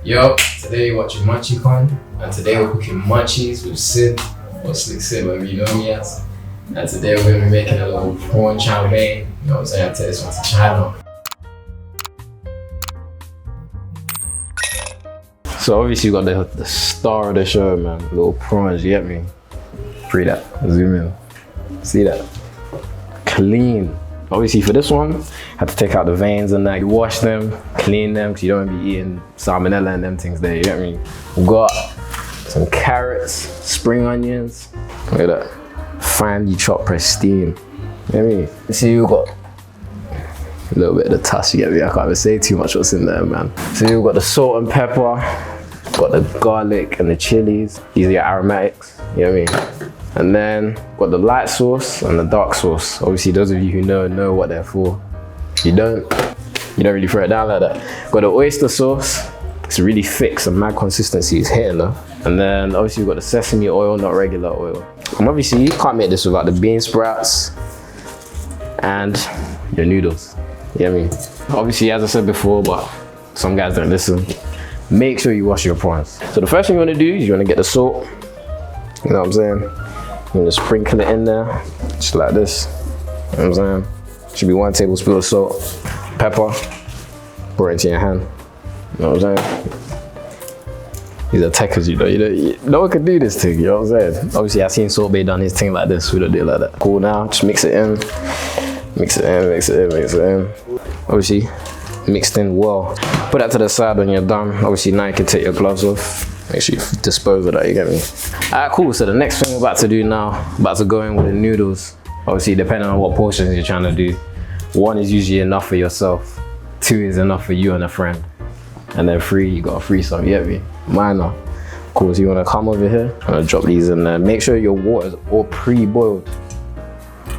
Yo, today you're watching MunchieCon, and today we're cooking Munchies with Syd, or SlikSyd, whatever you know me as. And today we're going to be making a little prawn chow mein. You know what I'm saying? I take this one to China. So obviously you got the star of the show, man. Little prawns, you get me? Free that, zoom in. See that? Clean. Obviously for this one, had to take out the veins and that. You wash them, clean them, because you don't want to be eating salmonella and them things there, you get me? We've got some carrots, spring onions. Look at that. Finely chopped, pristine. You get me? See, we've got a little bit of the tusk, you get me? I can't even say too much what's in there, man. So we've got the salt and pepper, got the garlic and the chilies. These are your aromatics, you get me? And then got the light sauce and the dark sauce. Obviously, those of you who know what they're for. If you don't really throw it down like that. Got the oyster sauce. It's really thick, some mad consistency. It's hitting though. And then obviously we've got the sesame oil, not regular oil. And obviously you can't make this without the bean sprouts and your noodles. You know what I mean? Obviously, as I said before, but some guys don't listen. Make sure you wash your prawns. So the first thing you want to do is you want to get the salt. You know what I'm saying? I'm gonna sprinkle it in there, just like this. You know what I'm saying? Should be 1 tablespoon of salt, pepper, pour it into your hand. You know what I'm saying? These are techers, you know. No one can do this thing, you know what I'm saying? Obviously, I've seen Salt Bae done his thing like this. We don't do it like that. Cool, now, just mix it in. Mix it in, mix it in, mix it in. Obviously, mixed in well. Put that to the side when you're done. Obviously, now you can take your gloves off. Make sure you dispose of that, you get me? Alright, cool. So the next thing we're about to do now, about to go in with the noodles. Obviously, depending on what portions you're trying to do. 1 is usually enough for yourself. 2 is enough for you and a friend. And then 3, you got a free some, you get me? Minor. Cool, so you wanna come over here. I'm gonna drop these in there. Make sure your water's all pre-boiled.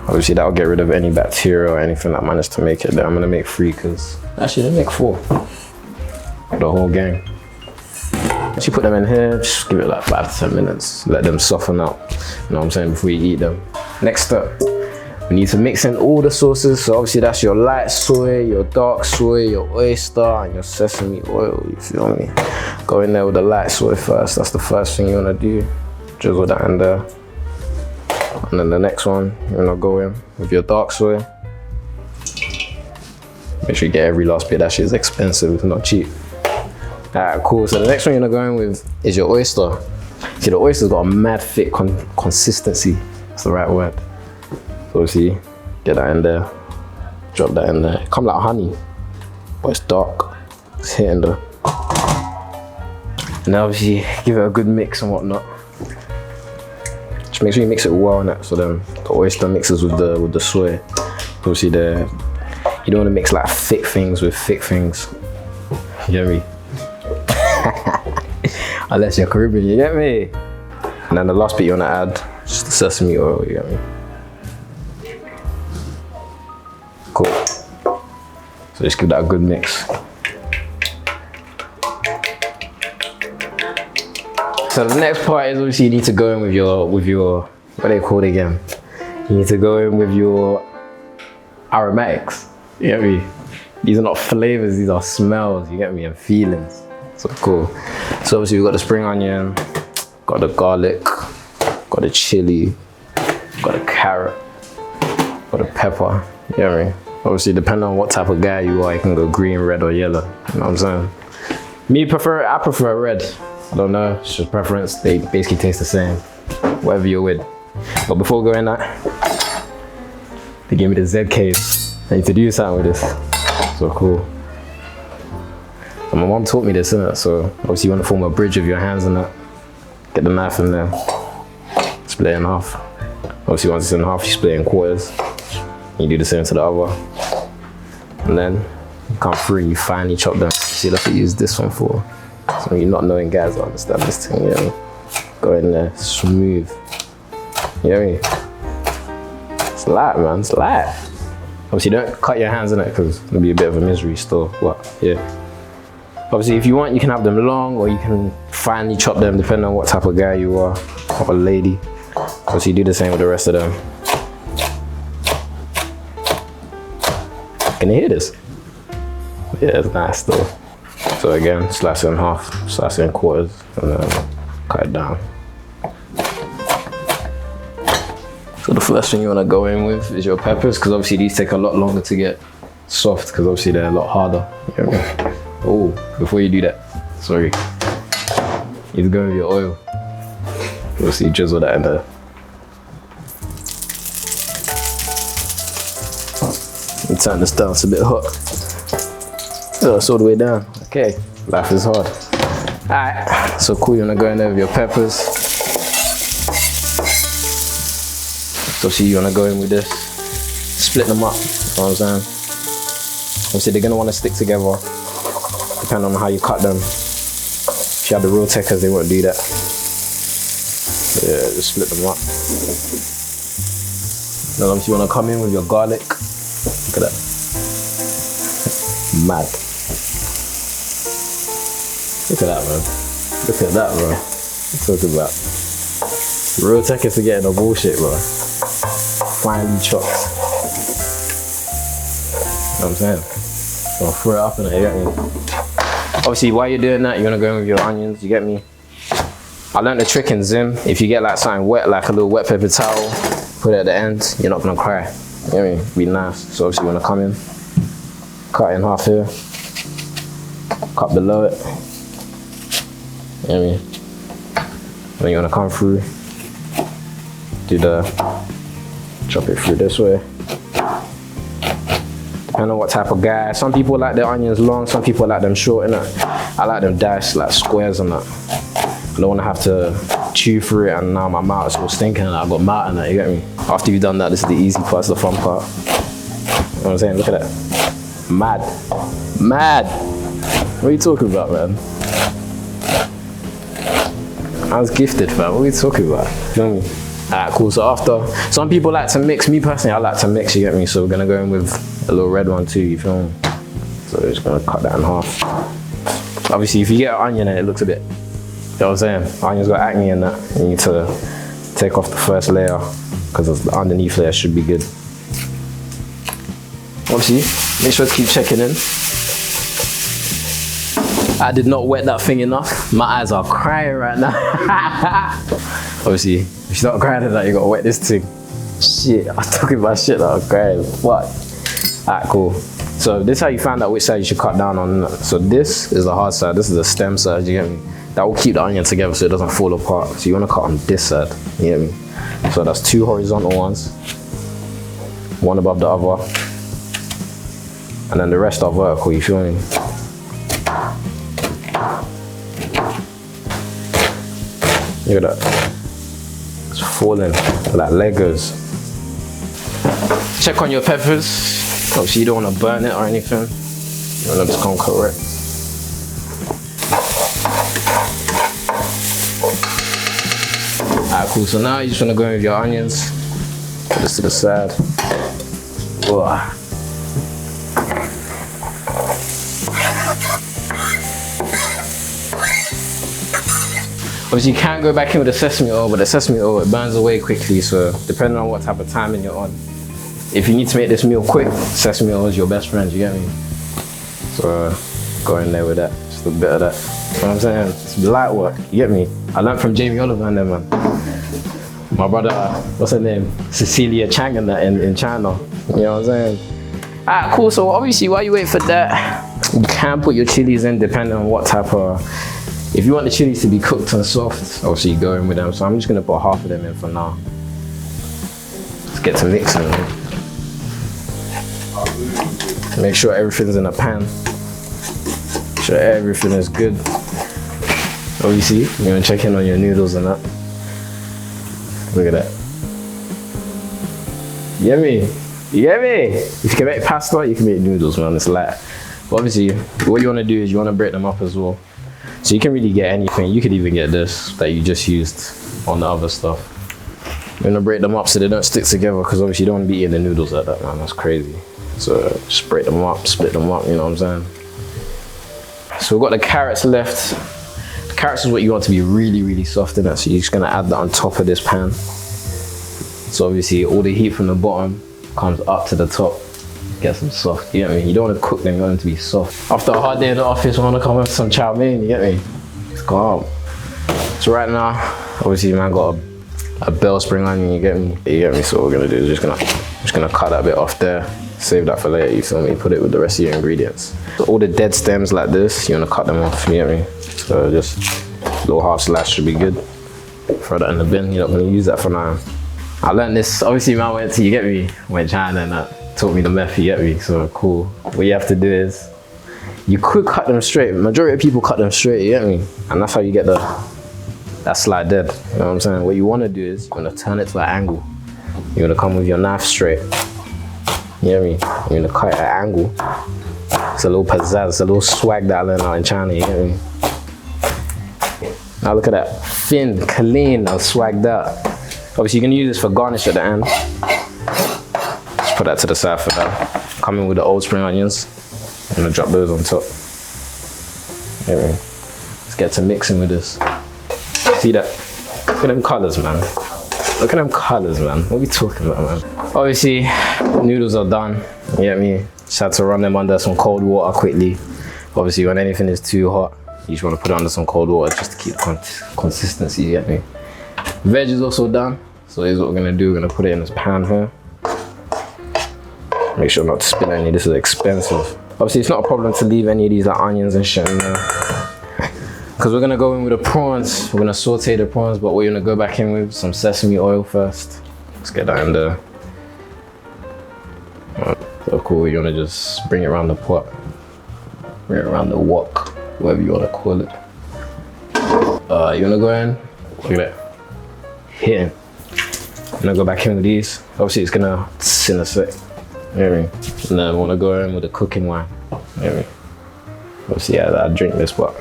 Obviously, that'll get rid of any bacteria or anything that managed to make it there. I'm gonna make 3, because actually, let me make 4. The whole gang. Once you put them in here, just give it like 5 to 10 minutes. Let them soften up, you know what I'm saying, before you eat them. Next up, we need to mix in all the sauces. So obviously that's your light soy, your dark soy, your oyster, and your sesame oil, you feel me? Go in there with the light soy first. That's the first thing you wanna do. Drizzle that in there. And then the next one, you're gonna go in with your dark soy. Make sure you get every last bit. That shit is expensive, it's not cheap. Alright, cool. So the next one you're gonna go in with is your oyster. See, the oyster's got a mad thick consistency. That's the right word. So obviously, get that in there. Drop that in there. It comes like honey, but it's dark. It's hitting though. And then obviously, give it a good mix and whatnot. Just make sure you mix it well in that, so then the oyster mixes with the soy. Obviously, you don't want to mix like thick things with thick things. You get me? Unless you're Caribbean, you get me? And then the last bit you want to add, just the sesame oil, you get me? Cool. So just give that a good mix. So the next part is obviously you need to go in with your what are they called again? You need to go in with your aromatics, you get me? These are not flavors, these are smells, you get me, and feelings. So cool. So obviously we've got the spring onion, got the garlic, got the chili, got the carrot, got the pepper, you get me? Obviously depending on what type of guy you are, you can go green, red, or yellow, you know what I'm saying? I prefer red. I don't know, it's just preference. They basically taste the same, whatever you're with. But before going that, they gave me the ZKs. I need to do something with this. So cool. And my mom taught me this, innit? So obviously you want to form a bridge with your hands and that. Get the knife in there, split it in half. Obviously once it's in half, you split it in quarters. You do the same to the other. And then you come through and you finely chop them. See, that's what you use this one for. So you're not knowing guys don't understand this thing, you know? Go in there, smooth. You know what I mean? It's light, man, it's light. Obviously don't cut your hands in it because it'll be a bit of a misery still, but yeah. Obviously if you want, you can have them long or you can finely chop them depending on what type of guy you are, or a lady. Obviously do the same with the rest of them. Can you hear this? Yeah, it's nice though. So again, slice it in half, slice it in quarters, and then cut it down. So the first thing you want to go in with is your peppers, because obviously these take a lot longer to get soft, because obviously they're a lot harder. You know what I mean? Oh, before you do that, sorry, you go with your oil. Obviously drizzle that in there. You turn this down, it's a bit hot. Oh, it's all the way down. Okay, life is hard. Alright, so cool, you wanna go in there with your peppers. So see, you wanna go in with this. Split them up, you know what I'm saying? Obviously they're gonna wanna stick together, depending on how you cut them. If you have the real techers, they won't do that. Yeah, just split them up. Then obviously you wanna come in with your garlic. Look at that. Mad. Look at that, man. Look at that, bro. What you talking about? Real tech is forgetting the bullshit, bro. Finely chopped. You know what I'm saying? So throw it up in there, you get me? Obviously, while you're doing that, you're gonna go in with your onions, you get me? I learned the trick in Zim. If you get like something wet, like a little wet paper towel, put it at the end, you're not gonna cry. You know what I mean? Be nice. So obviously you wanna come in, cut it in half here, cut below it. You know what I mean? Then you wanna come through, do the, chop it through this way. Depending on what type of guy. Some people like their onions long, some people like them short, innit? I like them diced, like squares and that. I don't wanna have to chew through it and now my mouth is all stinking and I got mouth in it, you get me? After you've done that, this is the easy part, it's the fun part. You know what I'm saying? Look at that. Mad. Mad. What are you talking about, man? I was gifted, fam. What are you talking about? You feel me? Alright, cool. So after, some people like to mix. Me personally, I like to mix, you get me? So we're gonna go in with a little red one too, you feel me? So we're just gonna cut that in half. Obviously, if you get an onion and it looks a bit, you know what I'm saying? Onion's got acne in that. You need to take off the first layer because the underneath layer should be good. Obviously, make sure to keep checking in. I did not wet that thing enough. My eyes are crying right now. Obviously, if you're not crying at that, you gotta wet this thing. Shit, I'm talking about shit that I'm crying. What? Alright, cool. So this is how you find out which side you should cut down on. So this is the hard side, this is the stem side, you get me? That will keep the onion together so it doesn't fall apart. So you wanna cut on this side, you get me? So that's 2 horizontal ones, one above the other, and then the rest are vertical, you feel me? Look at that. It's falling like Legos. Check on your peppers. Obviously you don't want to burn it or anything. You want them to come correct. Alright, cool. So now you just want to go in with your onions. Put this to the side. Whoa. Obviously you can't go back in with the sesame oil, but the sesame oil, it burns away quickly, so depending on what type of timing you're on. If you need to make this meal quick, sesame oil is your best friend, you get me? So go in there with that, just a bit of that. You know what I'm saying? It's light work, you get me? I learned from Jamie Oliver and them, man. My brother, what's her name? Cecilia Chang and that in China, you know what I'm saying? Alright, cool, so obviously while you wait for that, you can put your chilies in depending on what type of, if you want the chilies to be cooked and soft, obviously you go in with them. So I'm just gonna put half of them in for now. Let's get to mixing. Make sure everything's in a pan. Make sure everything is good. Obviously, you're gonna check in on your noodles and that. Look at that. Yummy. Yummy. If you can make pasta, you can make noodles, man. It's light. But obviously, what you wanna do is you wanna break them up as well. So you can really get anything. You could even get this that you just used on the other stuff. You're gonna break them up so they don't stick together because obviously you don't want to be eating the noodles like that, man. That's crazy. So just break them up, split them up, you know what I'm saying? So we've got the carrots left. The carrots is what you want to be really, really soft in that. So you're just gonna add that on top of this pan. So obviously all the heat from the bottom comes up to the top. get some soft, you get me? You don't want to cook them, you want them to be soft. After a hard day in the office, I want to come with some chow mein, you get me? Let's go home. So right now, obviously man got a bell spring onion, you get me? You get me? So what we're gonna do is just gonna cut that bit off there, save that for later, you feel me? Put it with the rest of your ingredients. So all the dead stems like this, you wanna cut them off, you get me? So just a little half slash should be good. Throw that in the bin, you're not gonna use that for now. I learned this, obviously man went to, you get me, went China and that taught me the method, you get me, so cool. What you have to do is, you could cut them straight. Majority of people cut them straight, you get me? And that's how you get that slide dead, you know what I'm saying? What you wanna do is, you're gonna turn it to an angle. You're gonna come with your knife straight, you get me? You're gonna cut at an angle. It's a little pizzazz, it's a little swag that I learned out in China, you get me? Now look at that, thin, clean, and swagged out. Obviously, you're gonna use this for garnish at the end. Just put that to the side for that. Come in with the old spring onions. I'm gonna drop those on top. Anyway, let's get to mixing with this. See that? Look at them colors, man. Look at them colors, man. What are we talking about, man? Obviously, noodles are done. You get me? Just had to run them under some cold water quickly. Obviously, when anything is too hot, you just want to put it under some cold water just to keep the consistency, you get me? Veg is also done, so here's what we're gonna do. We're gonna put it in this pan here. Make sure not to spill any, this is expensive. Obviously, it's not a problem to leave any of these like onions and shit in there. Because we're gonna go in with the prawns. We're gonna saute the prawns, but we're gonna go back in with some sesame oil first. Let's get that in there. So cool, you wanna just bring it around the pot. Bring it around the wok, whatever you wanna call it. You wanna go in, look at that. Hitting. I'm gonna go back in with these. Obviously it's gonna sit in a sec. You know what I mean? And then I wanna go in with the cooking wine. You know what I mean? Obviously yeah, I drink this, but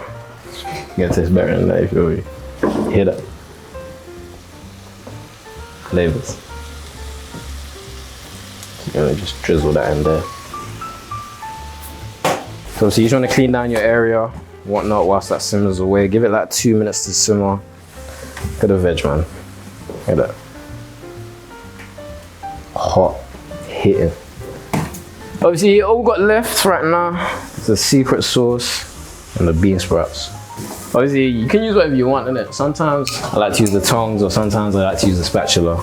it's gonna taste better than that if you hit it. Flavors. So you're gonna just drizzle that in there. So you just wanna clean down your area, whatnot, whilst that simmers away. Give it like 2 minutes to simmer. Look at the veg, man. Look at that. Hot, hitting. Obviously, all we got left right now is the secret sauce and the bean sprouts. Obviously, you can use whatever you want in it. Sometimes I like to use the tongs, or sometimes I like to use the spatula,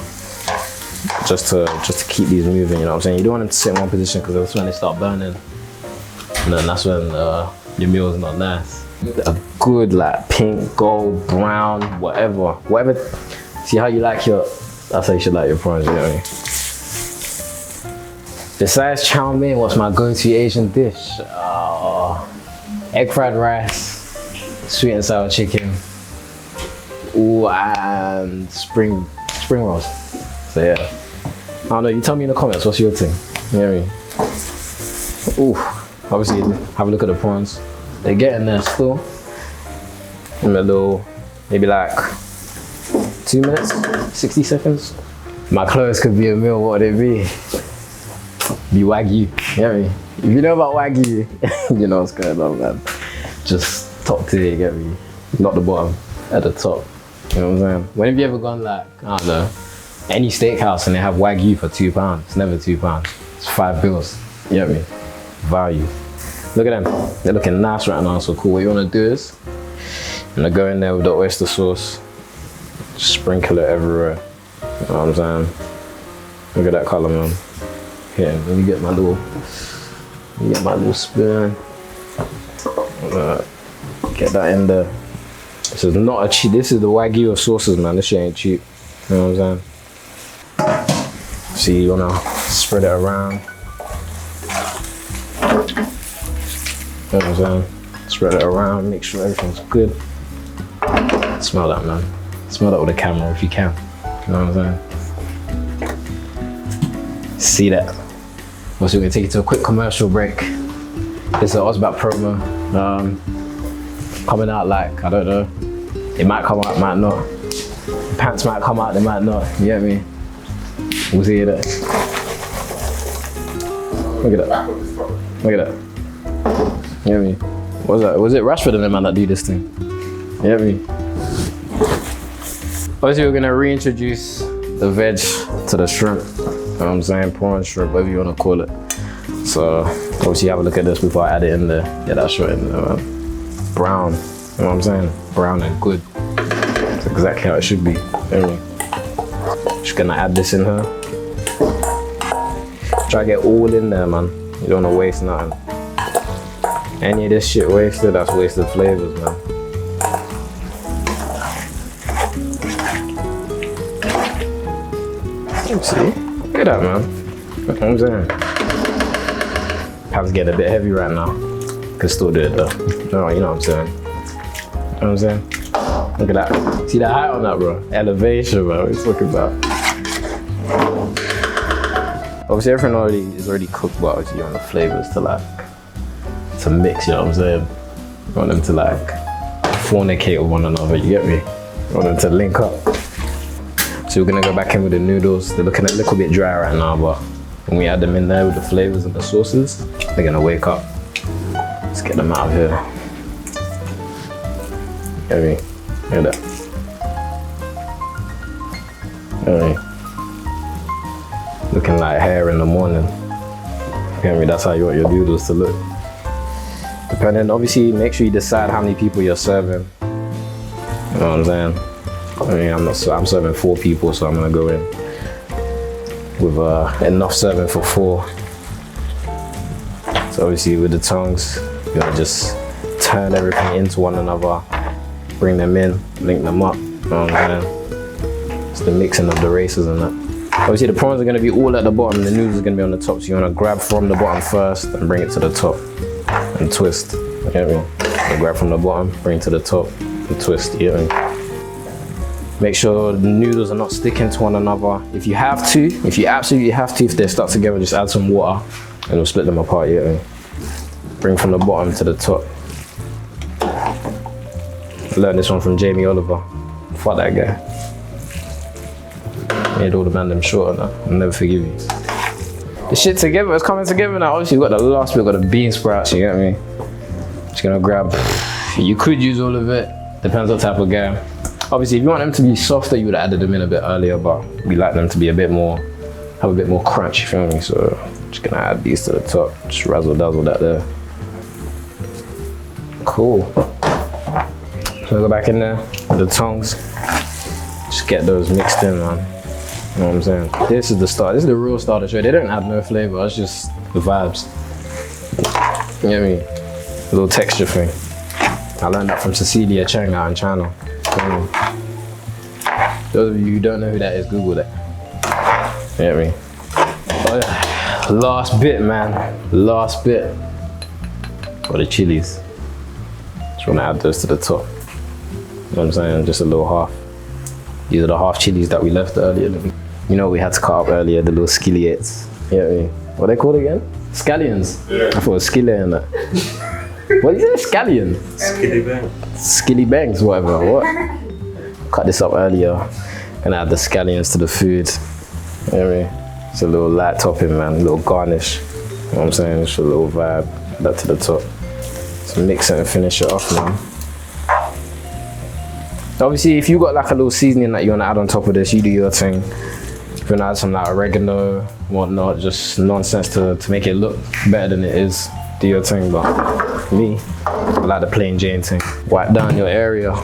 just to keep these moving. You know what I'm saying? You don't want them to sit in one position because that's when they start burning, and then that's when your meal is not nice. A good like pink, gold, brown, whatever. See how you like your, that's how you should like your prawns, you know what I mean? Besides chow mein, what's my go-to Asian dish? Egg fried rice, sweet and sour chicken, ooh, and spring rolls. So yeah, I don't know, you tell me in the comments, what's your thing? You know what I mean? Ooh, obviously have a look at the prawns. They're getting there still. In a little, maybe like 2 minutes, 60 seconds. My clothes could be a meal, what would it be? Be Wagyu, you get me? If you know about Wagyu, you know what's going on, man. Just top tier, you get me? Not the bottom, at the top. You know what I'm saying? When have you ever gone like, I don't know, any steakhouse and they have Wagyu for £2? It's never £2, it's £5, you get me? Value. Look at them, they're looking nice right now, so cool. What you wanna do is, I'm gonna go in there with the oyster sauce, sprinkle it everywhere, you know what I'm saying? Look at that color, man. Here, let me get my little spoon. Get that in there. This is not a cheap, this is the Wagyu of sauces, man. This shit ain't cheap, you know what I'm saying? So you wanna spread it around. You know what I'm saying? Spread it around, make sure everything's good. Smell that, man. Smell that with the camera if you can. You know what I'm saying? See that? Also, we're gonna take it to a quick commercial break. This is an Ozbat promo. Coming out like, I don't know. It might come out, might not. The pants might come out, they might not. You get me? We'll see that. Look at that. Look at that. You get me? What was that? Was it Rashford and the man that do this thing? You get me? Obviously, we're gonna reintroduce the veg to the shrimp. You know what I'm saying? Prawn shrimp, whatever you wanna call it. So obviously have a look at this before I add it in there. Get that shot in there, man. Brown, you know what I'm saying? Brown and good. That's exactly how it should be. Just gonna add this in here. Try to get all in there, man. You don't wanna waste nothing. Any of this shit wasted, that's wasted flavors, man. See? Look at that, man. You know what I'm saying? Hands getting a bit heavy right now. Can still do it though. No, you know what I'm saying? You know what I'm saying? Look at that. See the height on that, bro? Elevation, bro. What are you talking about? Obviously, everything is already cooked, but obviously you want the flavors to mix, you know what I'm saying? You want them to like fornicate with one another, you get me? You want them to link up. So we're gonna go back in with the noodles. They're looking a little bit dry right now, but when we add them in there with the flavors and the sauces, they're gonna wake up. Let's get them out of here. Get me? Look at that. Get me? Looking like hair in the morning. Get me? That's how you want your noodles to look. Depending, obviously, make sure you decide how many people you're serving. You know what I'm saying? I mean, I'm serving 4 people, so I'm gonna go in with enough serving for 4. So obviously with the tongs, you're gonna just turn everything into one another, bring them in, link them up, you know what I'm saying? It's the mixing of the races and that. Obviously the prawns are gonna be all at the bottom, the noodles are gonna be on the top, so you wanna grab from the bottom first and bring it to the top and twist, you get me? So grab from the bottom, bring it to the top and twist, you get me? Make sure the noodles are not sticking to one another. If you have to, if you absolutely have to, if they're stuck together, just add some water and we'll split them apart, you get me? Bring from the bottom to the top. I learned this one from Jamie Oliver. Fuck that guy. Made all the man them short now. I'll never forgive you. The shit together, it's coming together now. Obviously we've got the last bit, we've got the bean sprouts, you get me? Just gonna grab, you could use all of it, depends what type of guy. Obviously, if you want them to be softer, you would have added them in a bit earlier, but we like them to be a bit more, have a bit more crunch, you feel me? So, just gonna add these to the top, just razzle dazzle that there. Cool. So go back in there with the tongs, just get those mixed in, man. You know what I'm saying? This is the start, this is the real starter tray. They don't add no flavor, it's just the vibes. You get me? A little texture thing. I learned that from Cecilia Cheng out in China. Those of you who don't know who that is, Google that. You get me? Oh, yeah. Last bit, man. Last bit. For the chilies. Just wanna add those to the top. You know what I'm saying? Just a little half. These are the half chilies that we left earlier. You know we had to cut up earlier, the little skilliettes. You get me? What are they called again? Scallions. Yeah. I thought it was skillet in that. What is it? Scallion? Skilly bangs. Skilly bangs, whatever. What? Cut this up earlier. Gonna add the scallions to the food. You know what I mean? It's a little light topping, man. A little garnish. You know what I'm saying? Just a little vibe. Add that to the top. So mix it and finish it off, man. Obviously, if you got like a little seasoning that you wanna add on top of this, you do your thing. If you wanna add some like oregano, whatnot, just nonsense to make it look better than it is. Do your thing, but me, I like the plain Jane thing. Wipe down your area.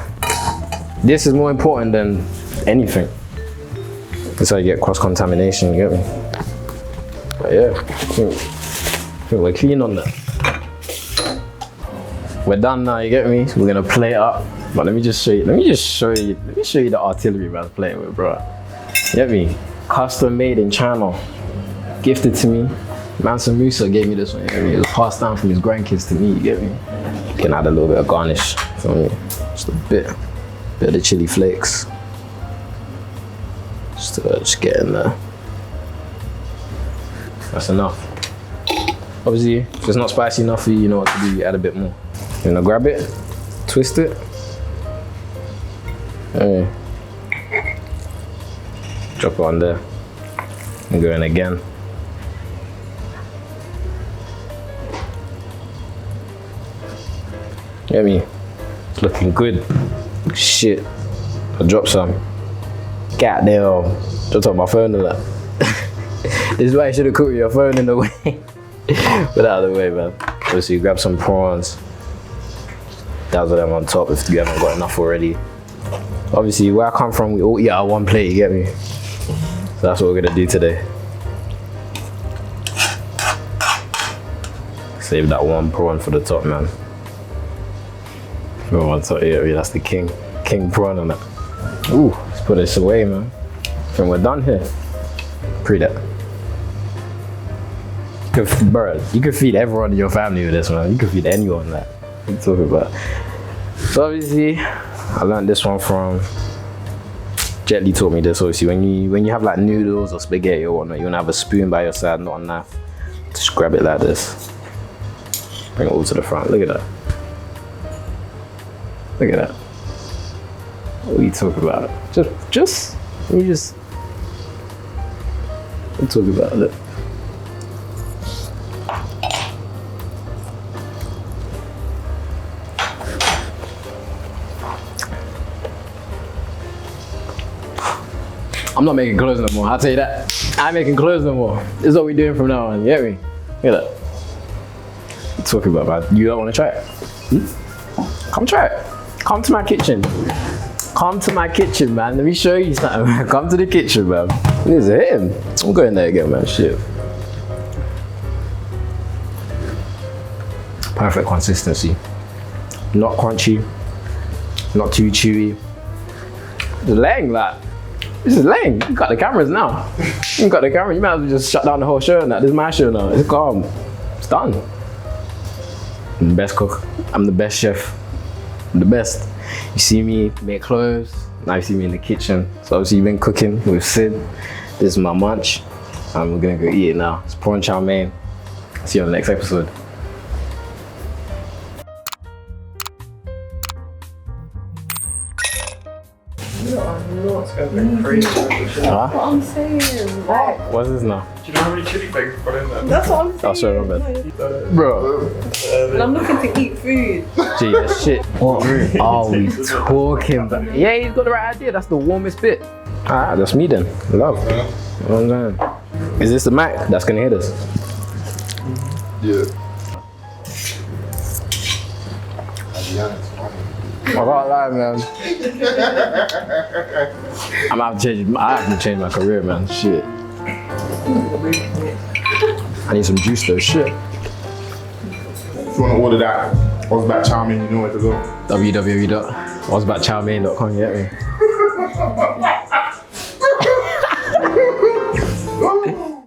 This is more important than anything. That's how you get cross-contamination, you get me? But yeah, I think we're clean on that. We're done now, you get me? So we're gonna play it up. But let me show you the artillery man's playing with, bro. You get me? Custom made in China. Gifted to me. Mansa Musa gave me this one, you get me? It was passed down from his grandkids to me, you get me? You can add a little bit of garnish, feel me? Just a bit of the chili flakes. Just get in there. That's enough. Obviously, if it's not spicy enough for you, you know what to do, you add a bit more. You wanna grab it, twist it. Hey. Drop it on there, and go in again. Get me? It's looking good. Shit. I dropped some. Goddamn. Dropped on my phone and that. This is why you should have cooked with your phone in the way. Put it out of the way, man. So you grab some prawns. Dazzle them on top if you haven't got enough already. Obviously, where I come from, we all eat out of one plate, you get me? So that's what we're gonna do today. Save that one prawn for the top, man. Oh, on top, yeah, that's the king prawn on that. Ooh, let's put this away, man. And we're done here. Pre that. Bro, you could feed everyone in your family with this, man. You could feed anyone that. What are you talking about? So obviously, I learned this one from Jet Li taught me this. Obviously, when you have like noodles or spaghetti or whatnot, you wanna have a spoon by your side, not a knife. Just grab it like this. Bring it all to the front. Look at that. Look at that. What are you talking about? What are you talking about? Look. I'm not making clothes no more, I'll tell you that. I ain't making clothes no more. This is what we're doing from now on, you get me? Look at that. What are you talking about, man? You don't want to try it? Come try it. Come to my kitchen. Come to my kitchen, man. Let me show you something. Come to the kitchen, man. This is hitting. I'm going there again, man. Shit. Perfect consistency. Not crunchy. Not too chewy. It's laying like. This is laying. You got the cameras now. You got the camera. You might as well just shut down the whole show now. This is my show now. It's calm. It's done. I'm the best cook. I'm the best chef. I'm the best. You see me make clothes. Now you see me in the kitchen. So obviously you've been cooking with Sid. This is my munch. And we're gonna go eat it now. It's prawn chow mein. See you on the next episode. What I'm saying. Like, what's this now? Do you know how many chili flakes put in there? that's what I'm saying. I'll show you, man. Bro. And I'm looking to eat food. Gee, that shit. What are we talking about? Yeah, he's got the right idea. That's the warmest bit. Ah, that's me then. Love. You know what I'm saying? Is this the mic that's gonna hit us? Yeah. I can't lie, man. I have to change my career, man. Shit. I need some juice though. Shit. If you want to order that Ozbat Chow Mein, you know where to go. www.ozbatchowmein.com, you get me?